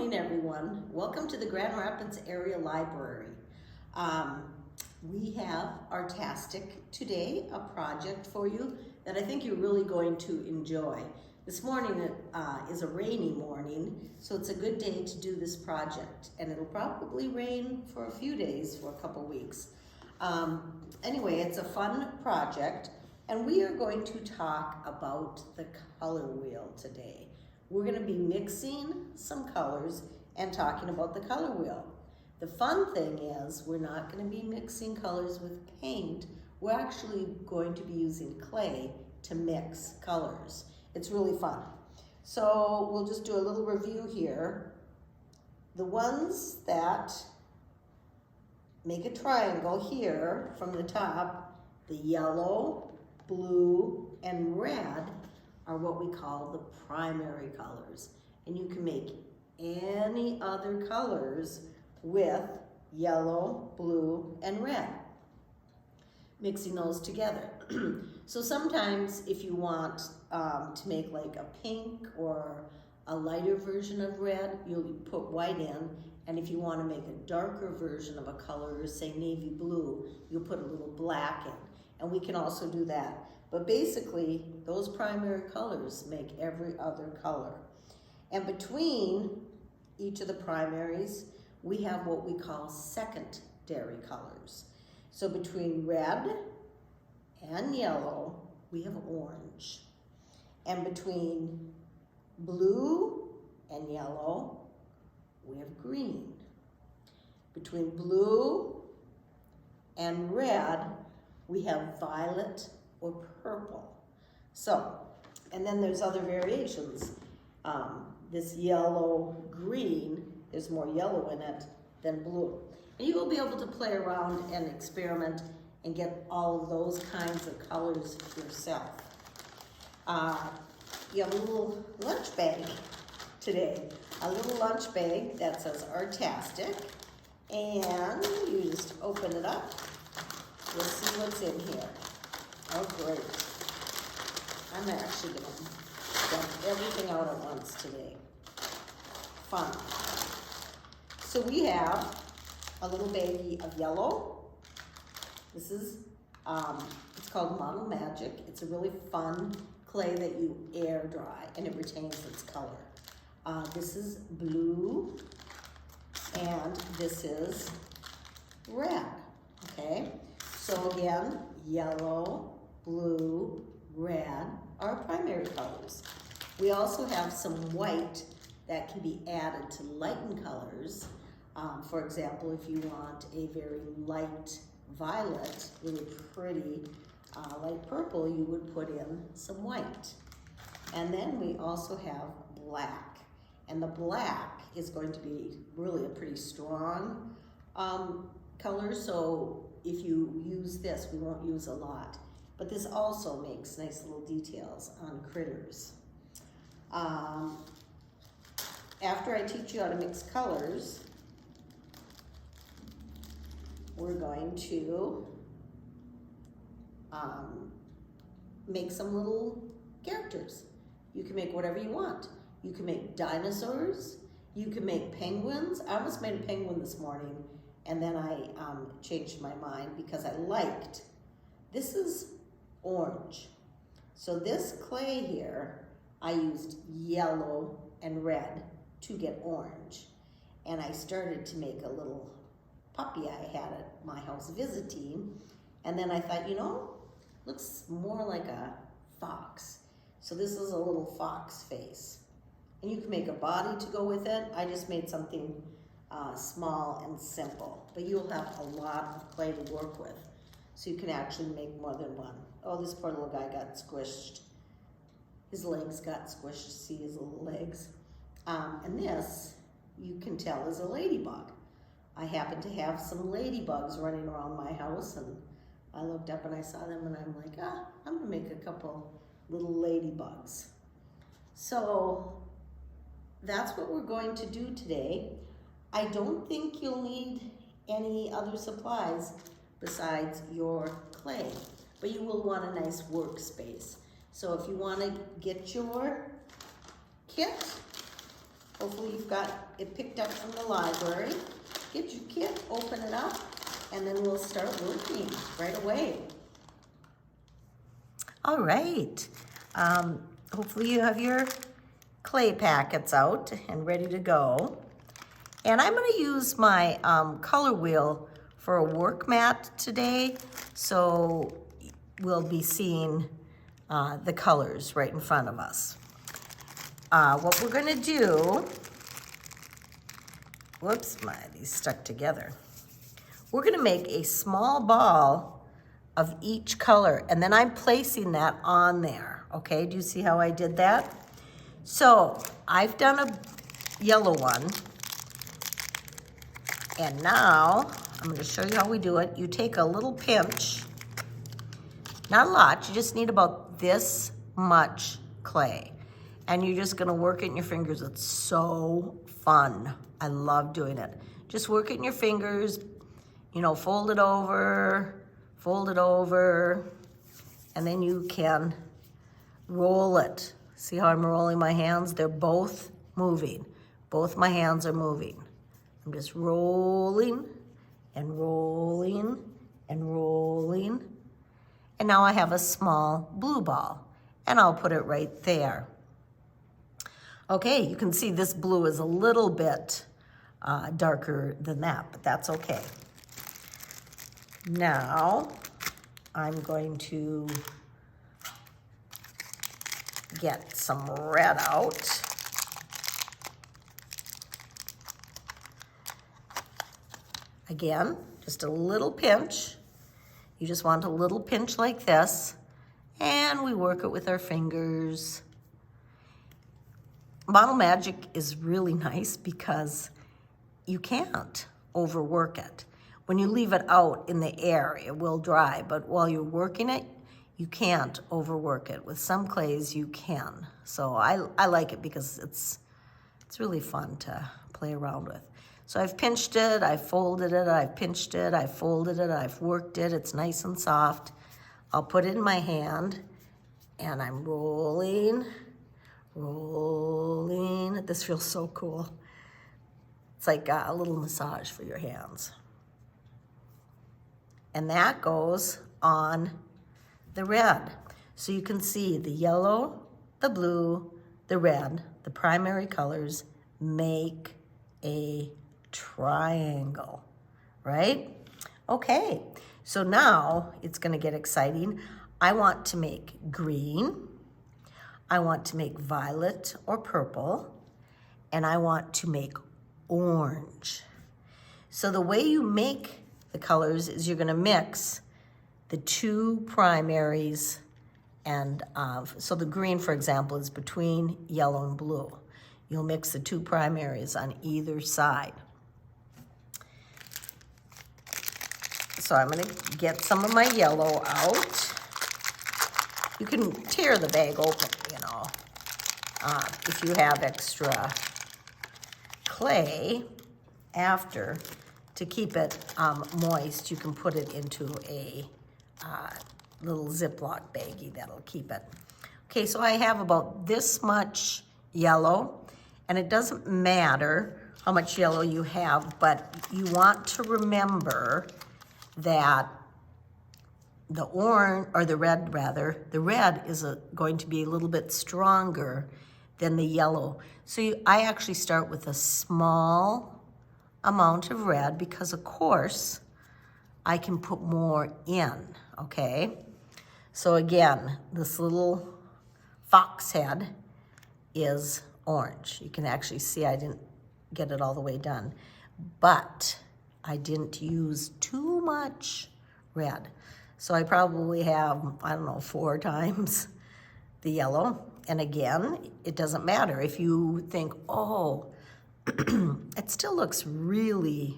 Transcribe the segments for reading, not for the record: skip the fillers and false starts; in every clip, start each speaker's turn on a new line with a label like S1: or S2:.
S1: morning, everyone. Welcome to the Grand Rapids Area Library. We have Artastic today, a project for you that I think you're really going to enjoy. This morning is a rainy morning, so it's a good day to do this project, and it'll probably rain for a few days, for a couple weeks. Anyway, it's a fun project, and we are going to talk about the color wheel today. We're going to be mixing some colors and talking about the color wheel. The fun thing is we're not going to be mixing colors with paint. We're actually going to be using clay to mix colors. It's really fun. So we'll just do a little review here. The ones that make a triangle here from the top, the yellow, blue, and red are what we call the primary colors. And you can make any other colors with yellow, blue, and red, mixing those together. So sometimes if you want to make like a pink or a lighter version of red, you'll put white in. And if you want to make a darker version of a color, say navy blue, you'll put a little black in. And we can also do that. But basically, those primary colors make every other color. And between each of the primaries, we have what we call secondary colors. So between red and yellow, we have orange. And between blue and yellow, we have green. Between blue and red, we have violet or purple. So, and then there's other variations. This yellow-green, there's more yellow in it than blue. And you will be able to play around and experiment and get all of those kinds of colors yourself. You have a little lunch bag today. A little lunch bag that says Artastic. And you just open it up. We'll see what's in here. Oh, great. I'm actually going to dump everything out at once today. Fun. So we have a little baggie of yellow. This is, it's called Model Magic. It's a really fun clay that you air dry and it retains its color. This is blue and this is red, okay? So again, yellow, blue, red are primary colors. We also have some white that can be added to lighten colors. For example, if you want a very light violet, really pretty light purple, you would put in some white. And then we also have black. And the black is going to be really a pretty strong color, so if you use this, we won't use a lot. But this also makes nice little details on critters. After I teach you how to mix colors, we're going to make some little characters. You can make whatever you want. You can make dinosaurs, you can make penguins. I almost made a penguin this morning, and then I changed my mind because I liked, this is orange. So this clay here, I used yellow and red to get orange. And I started to make a little puppy I had at my house visiting. And then I thought, you know, looks more like a fox. So this is a little fox face. And you can make a body to go with it. I just made something small and simple. But you'll have a lot of clay to work with. So you can actually make more than one. Oh, this poor little guy got squished. His legs got squished. See his little legs. And this, you can tell, is a ladybug. I happen to have some ladybugs running around my house, and I looked up and I saw them, and I'm like, I'm gonna make a couple little ladybugs. So that's what we're going to do today. I don't think you'll need any other supplies besides your clay, but you will want a nice workspace. So if you want to get your kit, Hopefully you've got it picked up from the library. Get your kit, open it up, and then we'll start working right away. All right. Hopefully you have your clay packets out and ready to go. And I'm going to use my color wheel for a work mat today, so we'll be seeing the colors right in front of us. What we're going to do, whoops, these stuck together. We're going to make a small ball of each color, and then I'm placing that on there, okay? Do you see how I did that? So I've done a yellow one, and now I'm going to show you how we do it. You take a little pinch, not a lot, you just need about this much clay, and you're just going to work it in your fingers. It's so fun. I love doing it. Just work it in your fingers, you know, fold it over, and then you can roll it. See how I'm rolling my hands? They're both moving. Both my hands are moving. I'm just rolling and rolling and rolling. And now I have a small blue ball, and I'll put it right there. Okay, you can see this blue is a little bit darker than that, but that's okay. Now, I'm going to get some red out. Again, just a little pinch. You just want a little pinch like this, and we work it with our fingers. Bottle magic is really nice because you can't overwork it. When you leave it out in the air, it will dry, but while you're working it, you can't overwork it. With some clays, you can. So I like it because it's really fun to play around with. So I've pinched it, I've folded it, I've pinched it, I've folded it, I've worked it, it's nice and soft. I'll put it in my hand, and I'm rolling, rolling. This feels so cool. It's like a little massage for your hands. And that goes on the red. So you can see the yellow, the blue, the red, the primary colors make a triangle, right? Okay, so now it's gonna get exciting. I want to make green, I want to make violet or purple, and I want to make orange. So the way you make the colors is you're gonna mix the two primaries, and so the green, for example, is between yellow and blue. You'll mix the two primaries on either side. So I'm gonna get some of my yellow out. You can tear the bag open, you know, if you have extra clay after. To keep it moist, you can put it into a little Ziploc baggie that'll keep it. Okay, so I have about this much yellow, and it doesn't matter how much yellow you have, but you want to remember that the orange, or the red rather, the red is going to be a little bit stronger than the yellow. So I actually start with a small amount of red because, of course, I can put more in, okay? So again, this little fox head is orange. You can actually see I didn't get it all the way done, but I didn't use too much red. So I probably have, I don't know, 4 times the yellow. And again, it doesn't matter if you think, oh, it still looks really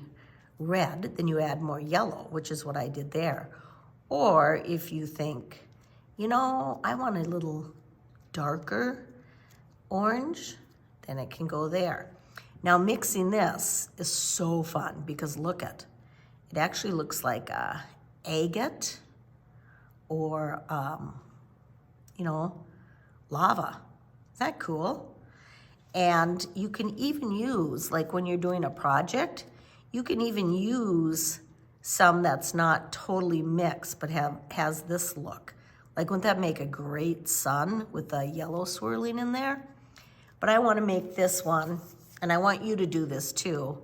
S1: red, then you add more yellow, which is what I did there. Or if you think, you know, I want a little darker orange, then it can go there. Now mixing this is so fun because look it actually looks like agate or, you know, lava. Isn't that cool? And you can even use, like when you're doing a project, you can even use some that's not totally mixed, but has this look. Like, wouldn't that make a great sun with the yellow swirling in there? But I want to make this one, and I want you to do this too.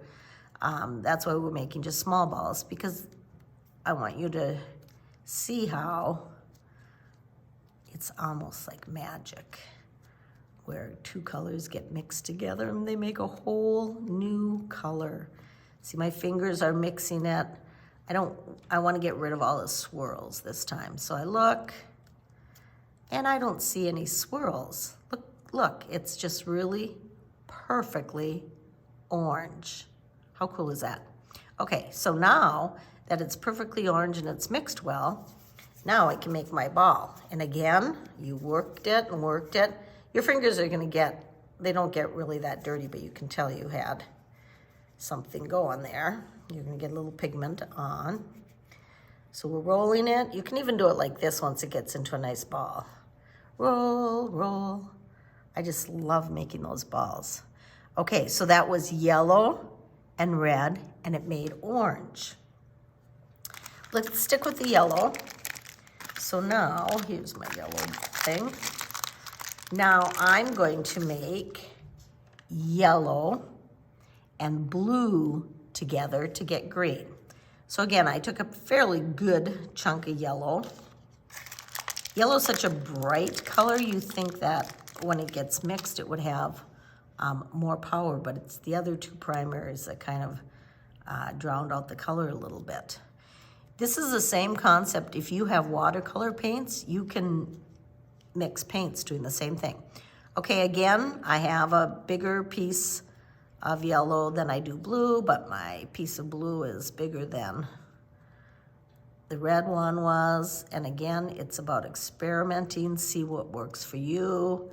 S1: That's why we're making just small balls, because I want you to see how it's almost like magic, where two colors get mixed together and they make a whole new color. See, my fingers are mixing it. I want to get rid of all the swirls this time. So I look, and I don't see any swirls. Look, it's just really perfectly orange. How cool is that? Okay, so now that it's perfectly orange and it's mixed well, now I can make my ball. And again, you worked it and worked it. Your fingers are gonna they don't get really that dirty, but you can tell you had something going there. You're gonna get a little pigment on. So we're rolling it. You can even do it like this once it gets into a nice ball. Roll, roll. I just love making those balls. Okay, so that was yellow and red, and it made orange. Let's stick with the yellow. So now, here's my yellow thing. Now I'm going to make yellow and blue together to get green. So again, I took a fairly good chunk of yellow. Yellow is such a bright color, you think that when it gets mixed, it would have more power, but it's the other two primaries that kind of drowned out the color a little bit. This is the same concept. If you have watercolor paints, you can mix paints doing the same thing. Okay, again, I have a bigger piece of yellow than I do blue, but my piece of blue is bigger than the red one was. And again, it's about experimenting, see what works for you.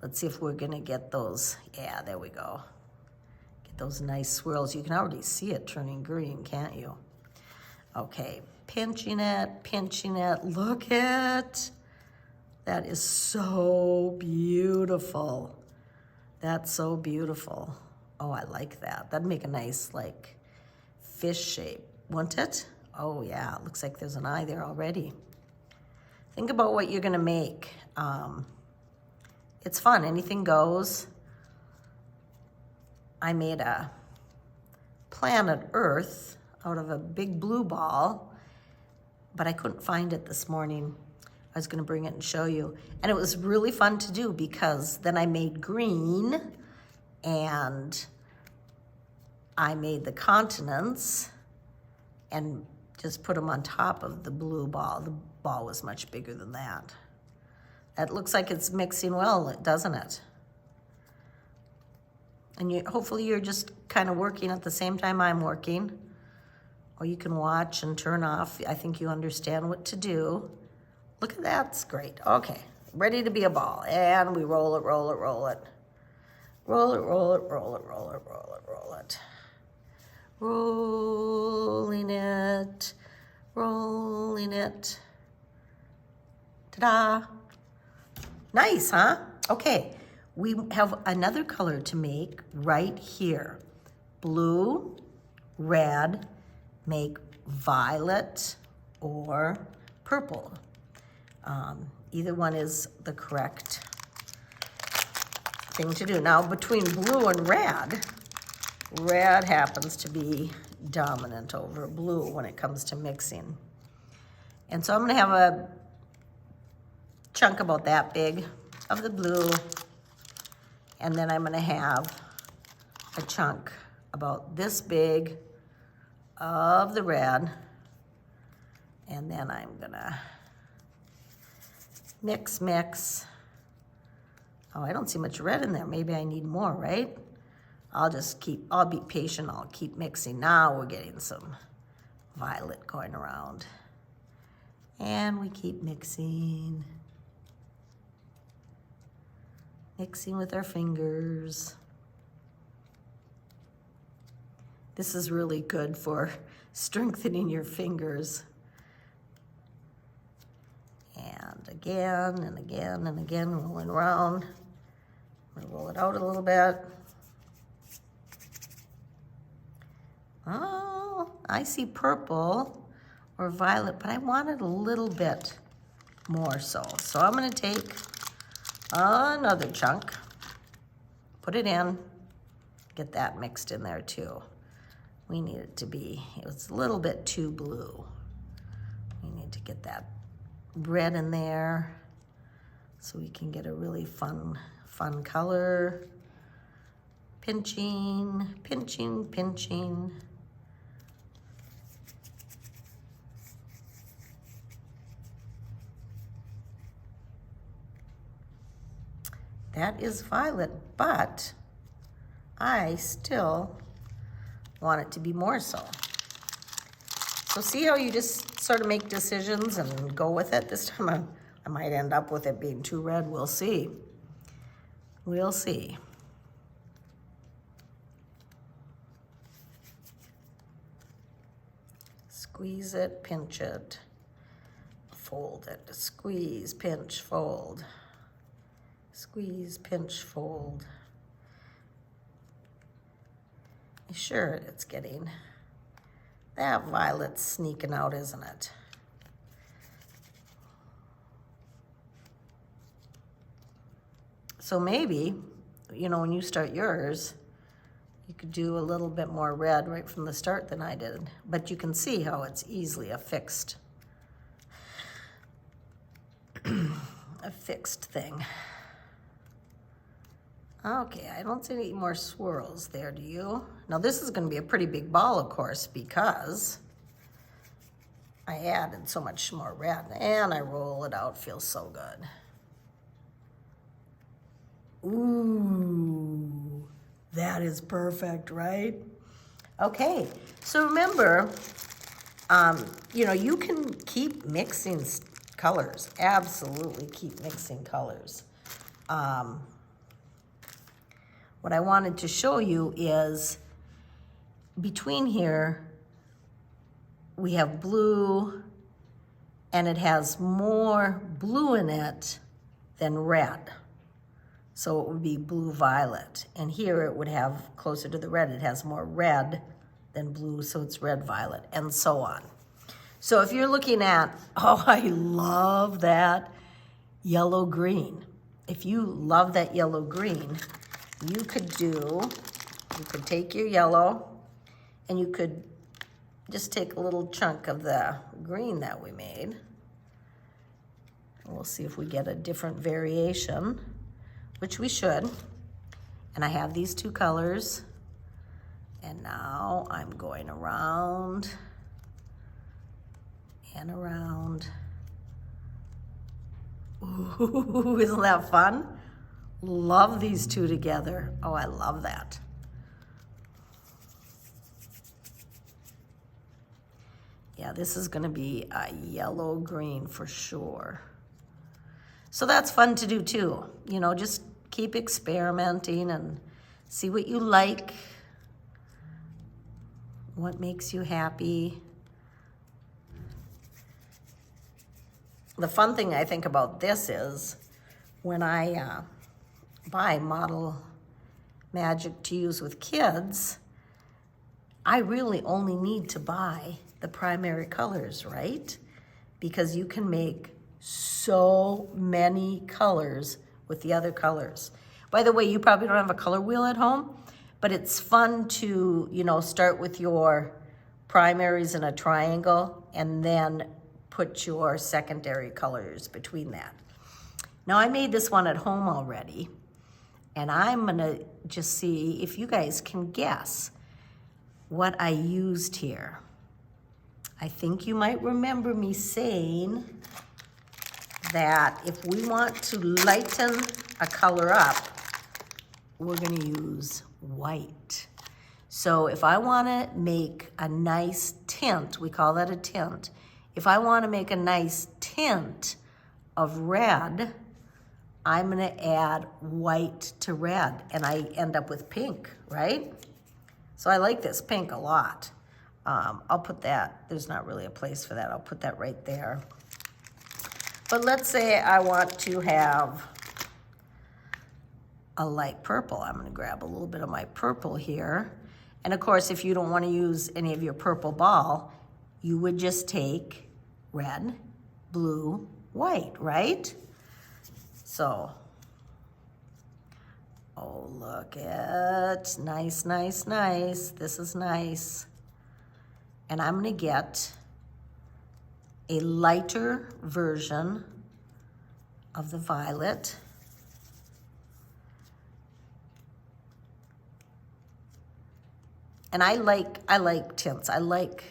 S1: Let's see if we're gonna get those. Yeah, there we go. Get those nice swirls. You can already see it turning green, can't you? Okay, pinching it, look at, that is so beautiful. That's so beautiful. Oh, I like that. That'd make a nice like fish shape, wouldn't it? Oh yeah, it looks like there's an eye there already. Think about what you're gonna make. It's fun, anything goes. I made a planet Earth out of a big blue ball, but I couldn't find it this morning. I was gonna bring it and show you. And it was really fun to do because then I made green and I made the continents and just put them on top of the blue ball. The ball was much bigger than that. It looks like it's mixing well, doesn't it? And hopefully you're just kind of working at the same time I'm working. Or you can watch and turn off. I think you understand what to do. Look at that, it's great. Okay, ready to be a ball. And we roll it, roll it, roll it. Roll it, roll it, roll it, roll it, roll it, roll it. Rolling it, rolling it. Ta-da! Nice, huh? Okay, we have another color to make right here. Blue, red, make violet or purple. Either one is the correct thing to do. Now, between blue and red happens to be dominant over blue when it comes to mixing. And so I'm gonna have a chunk about that big of the blue, and then I'm gonna have a chunk about this big of the red, and then I'm gonna mix. Oh, I don't see much red in there. Maybe I need more, right? I'll be patient, I'll keep mixing. Now we're getting some violet going around. And we keep mixing. Mixing with our fingers. This is really good for strengthening your fingers. And again and again and again, rolling around. I'm gonna roll it out a little bit. Oh, I see purple or violet, but I want it a little bit more so. So I'm gonna take another chunk, put it in, get that mixed in there too. We need it to be, it was a little bit too blue. We need to get that red in there so we can get a really fun color. Pinching, pinching, pinching. That is violet, but I still want it to be more so. So see how you just sort of make decisions and go with it? This time I might end up with it being too red. We'll see. We'll see. Squeeze it, pinch it, fold it. Squeeze, pinch, fold. Squeeze, pinch, fold. Sure, it's getting that violet's sneaking out, isn't it? So maybe, you know, when you start yours, you could do a little bit more red right from the start than I did, but you can see how it's easily a fixed thing. Okay, I don't see any more swirls there, do you? Now this is gonna be a pretty big ball, of course, because I added so much more red, and I roll it out, feels so good. Ooh, that is perfect, right? Okay, so remember, you know, you can keep mixing colors, absolutely keep mixing colors. What I wanted to show you is between here, we have blue, and it has more blue in it than red. So it would be blue-violet. And here it would have, closer to the red, it has more red than blue, so it's red-violet, and so on. So if you're looking at, oh, I love that yellow-green. If you love that yellow-green, you could take your yellow, and you could just take a little chunk of the green that we made. We'll see if we get a different variation, which we should. And I have these two colors, and now I'm going around and around. Ooh, isn't that fun? Love these two together. Oh, I love that. Yeah, this is gonna be a yellow-green for sure. So that's fun to do too. You know, just keep experimenting and see what you like, what makes you happy. The fun thing I think about this is when I buy model magic to use with kids, I really only need to buy the primary colors, right? Because you can make so many colors with the other colors. By the way, you probably don't have a color wheel at home, but it's fun to, you know, start with your primaries in a triangle and then put your secondary colors between that. Now I made this one at home already, and I'm gonna just see if you guys can guess what I used here. I think you might remember me saying that if we want to lighten a color up, we're gonna use white. So if I wanna make a nice tint, we call that a tint. If I wanna make a nice tint of red, I'm gonna add white to red, and I end up with pink, right? So I like this pink a lot. I'll put that, there's not really a place for that, I'll put that right there. But let's say I want to have a light purple. I'm gonna grab a little bit of my purple here. And of course, if you don't wanna use any of your purple ball, you would just take red, blue, white, right? So, oh, look at, nice, nice, nice. This is nice. And I'm gonna get a lighter version of the violet. And I like tints. I like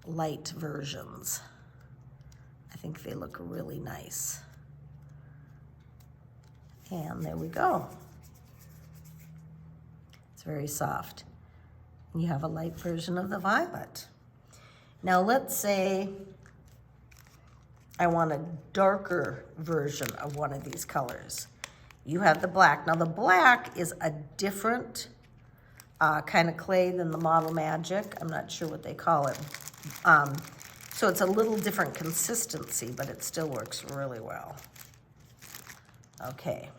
S1: light versions. I think they look really nice. And there we go. It's very soft. And you have a light version of the violet. Now let's say I want a darker version of one of these colors. You have the black. Now the black is a different kind of clay than the Model Magic. I'm not sure what they call it. So it's a little different consistency, but it still works really well. Okay,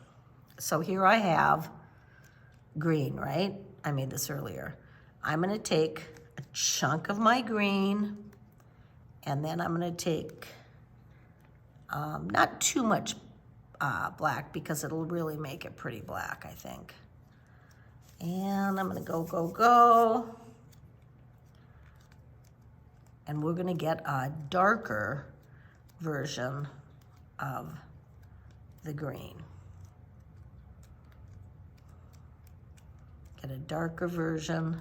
S1: so here I have green, right? I made this earlier. I'm gonna take a chunk of my green, and then I'm gonna take not too much black, because it'll really make it pretty black, I think. And I'm gonna go. And we're gonna get a darker version of the green. Get a darker version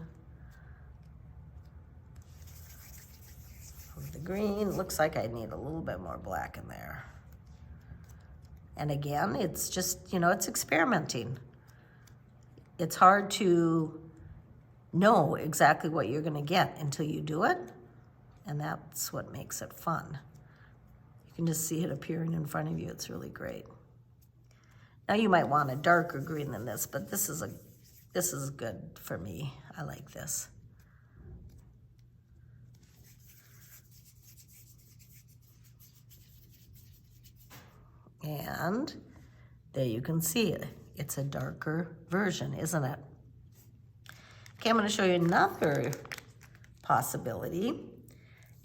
S1: of the green. Looks like I need a little bit more black in there. And again, it's just, you know, it's experimenting. It's hard to know exactly what you're gonna get until you do it, and that's what makes it fun. You can just see it appearing in front of you. It's really great. Now you might want a darker green than this, but this is good for me. I like this. And there you can see it. It's a darker version, isn't it? Okay, I'm gonna show you another possibility.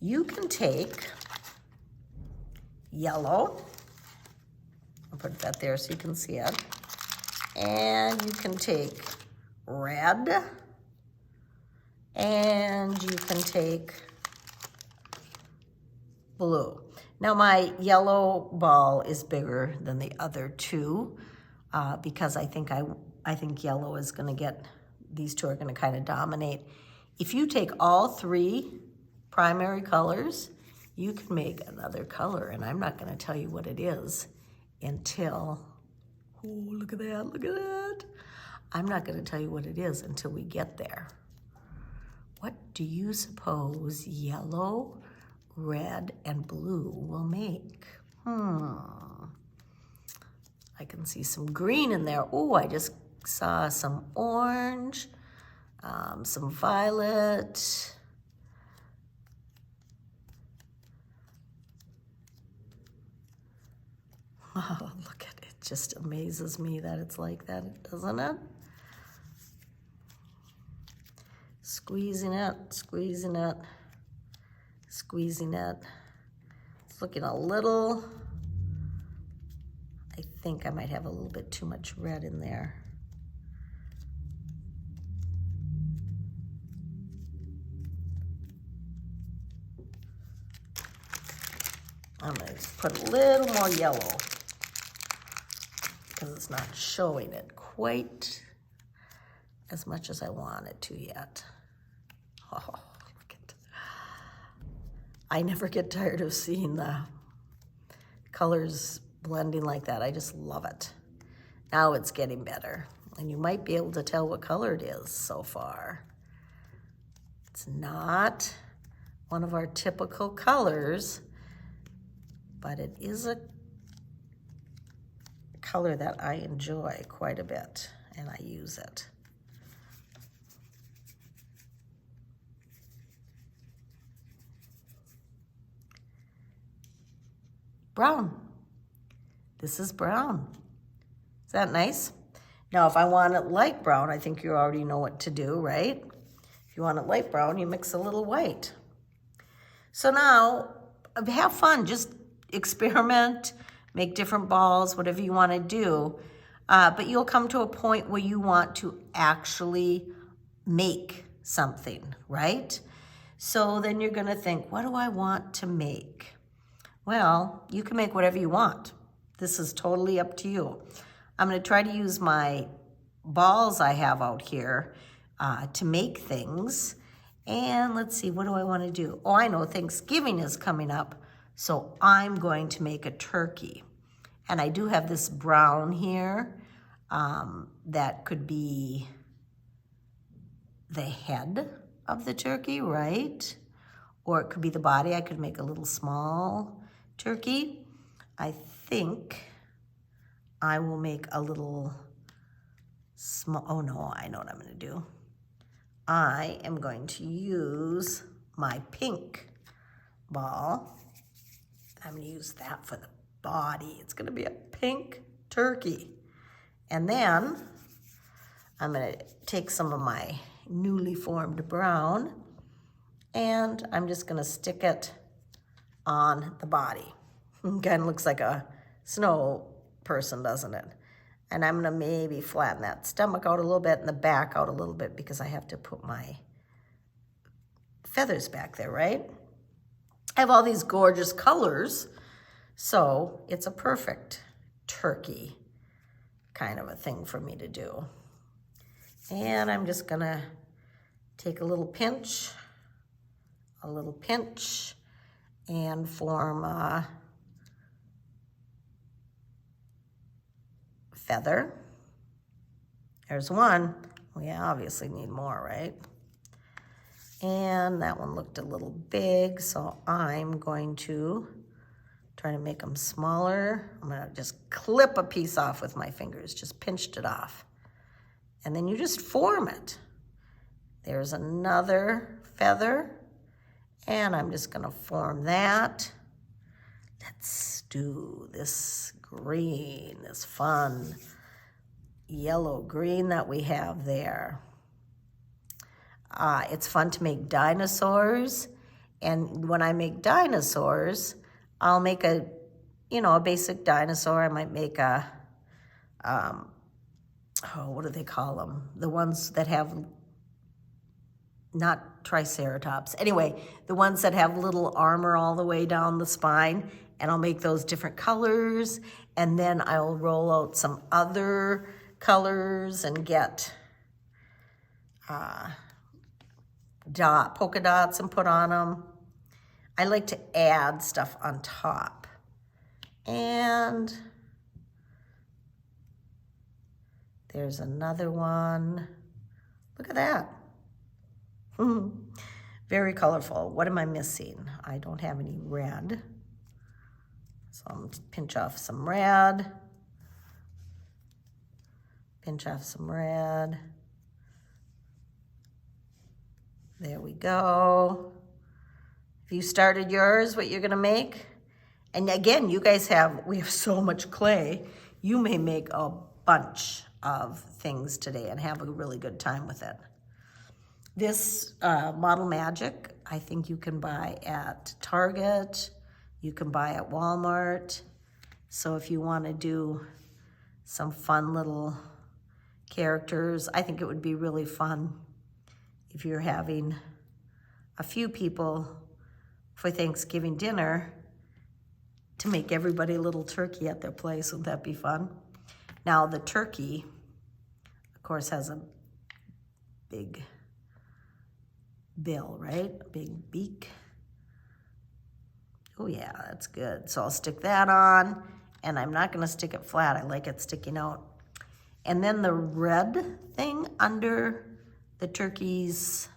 S1: You can take yellow, I'll put that there so you can see it, and you can take red, and you can take blue. Now my yellow ball is bigger than the other two because I think yellow is gonna get, these two are gonna kind of dominate. If you take all three primary colors, you can make another color, and I'm not gonna tell you what it is until, oh, look at that, look at that. I'm not gonna tell you what it is until we get there. What do you suppose yellow, red, and blue will make? I can see some green in there. Oh, I just saw some orange, some violet. Oh, look at it. It just amazes me that it's like that, doesn't it? Squeezing it, squeezing it, squeezing it. It's looking a little, I think I might have a little bit too much red in there. I'm gonna put a little more yellow because it's not showing it quite as much as I want it to yet. Oh, look at, I never get tired of seeing the colors blending like that. I just love it. Now it's getting better, and you might be able to tell what color it is so far. It's not one of our typical colors, but it is a color that I enjoy quite a bit, and I use it. Brown. This is brown. Is that nice? Now, if I want it light brown, I think you already know what to do, right? If you want it light brown, you mix a little white. So now, have fun. Just experiment, make different balls, whatever you want to do. But you'll come to a point where you want to actually make something, right? So then you're going to think, what do I want to make? Well, you can make whatever you want. This is totally up to you. I'm going to try to use my balls I have out here to make things. And let's see, what do I want to do? Oh, I know, Thanksgiving is coming up, so I'm going to make a turkey. And I do have this brown here that could be the head of the turkey, right? Or it could be the body. I could make a little small turkey. I think I will make a little small, oh no, I know what I'm gonna do. I am going to use my pink ball. I'm gonna use that for the body. It's gonna be a pink turkey. And then I'm gonna take some of my newly formed brown and I'm just gonna stick it on the body. Kind of looks like a snow person, doesn't it? And I'm gonna maybe flatten that stomach out a little bit and the back out a little bit because I have to put my feathers back there, right? I have all these gorgeous colors, so it's a perfect turkey kind of a thing for me to do. And I'm just gonna take a little pinch, and form a feather. There's one. We obviously need more, right? And that one looked a little big, so I'm going to try to make them smaller. I'm gonna just clip a piece off with my fingers, just pinched it off. And then you just form it. There's another feather, and I'm just gonna form that. Let's do this green, this fun yellow green that we have there. It's fun to make dinosaurs, and when I make dinosaurs, I'll make a basic dinosaur. I might make a, what do they call them? The ones that have, not triceratops. Anyway, the ones that have little armor all the way down the spine, and I'll make those different colors, and then I'll roll out some other colors and get polka dots and put on them. I like to add stuff on top. And there's another one. Look at that. Very colorful. What am I missing? I don't have any red. So I'm going to pinch off some red. Pinch off some red. There we go. If you started yours, what you're gonna make, and again, you guys we have so much clay, you may make a bunch of things today and have a really good time with it. This Model Magic, I think you can buy at Target, you can buy at Walmart. So if you wanna do some fun little characters, I think it would be really fun if you're having a few people for Thanksgiving dinner to make everybody a little turkey at their place. Wouldn't that be fun? Now the turkey, of course, has a big bill, right? A big beak. Oh yeah, that's good. So I'll stick that on, and I'm not gonna stick it flat. I like it sticking out. And then the red thing under the turkey's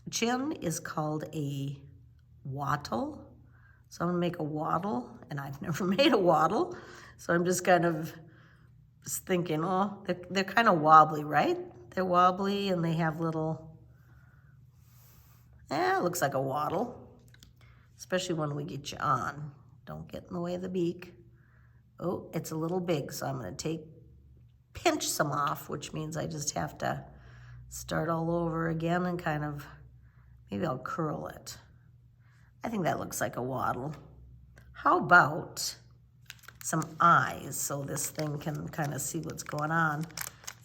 S1: chin is called a wattle. So I'm gonna make a wattle, and I've never made a wattle. So I'm just kind of thinking, oh, they're kind of wobbly, right? They're wobbly and they have little, it looks like a wattle, especially when we get you on. Don't get in the way of the beak. Oh, it's a little big, so I'm gonna pinch some off, which means I just have to start all over again and kind of, maybe I'll curl it. I think that looks like a waddle. How about some eyes so this thing can kind of see what's going on?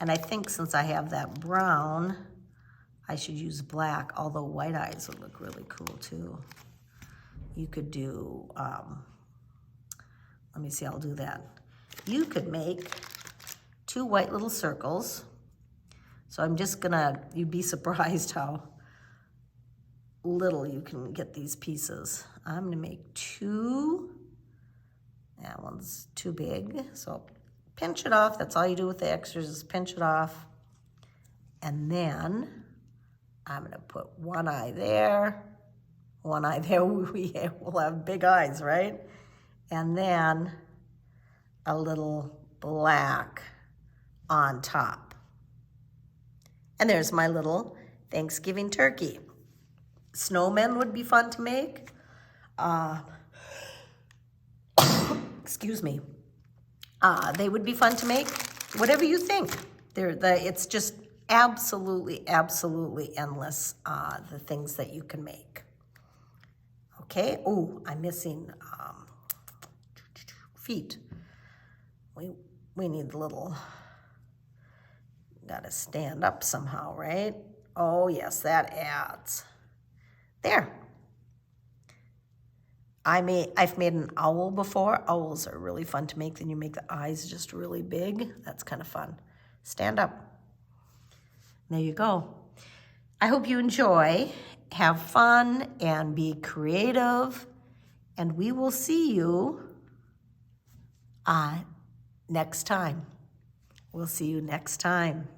S1: And I think since I have that brown, I should use black, although white eyes would look really cool too. You could do, let me see, I'll do that. You could make 2 white little circles. So I'm just gonna, you'd be surprised how little you can get these pieces. I'm gonna make 2, that one's too big, so pinch it off. That's all you do with the extras is pinch it off. And then I'm gonna put 1 eye there, 1 eye there. We'll have big eyes, right? And then a little black on top. And there's my little Thanksgiving turkey. Snowmen would be fun to make. Excuse me. They would be fun to make. Whatever you think. It's just absolutely, absolutely endless, the things that you can make. Okay. Oh, I'm missing feet. We need the little, gotta stand up somehow, right? Oh yes, that adds. There. I've made an owl before. Owls are really fun to make. Then you make the eyes just really big. That's kind of fun. Stand up. There you go. I hope you enjoy. Have fun and be creative. And we will see you next time. We'll see you next time.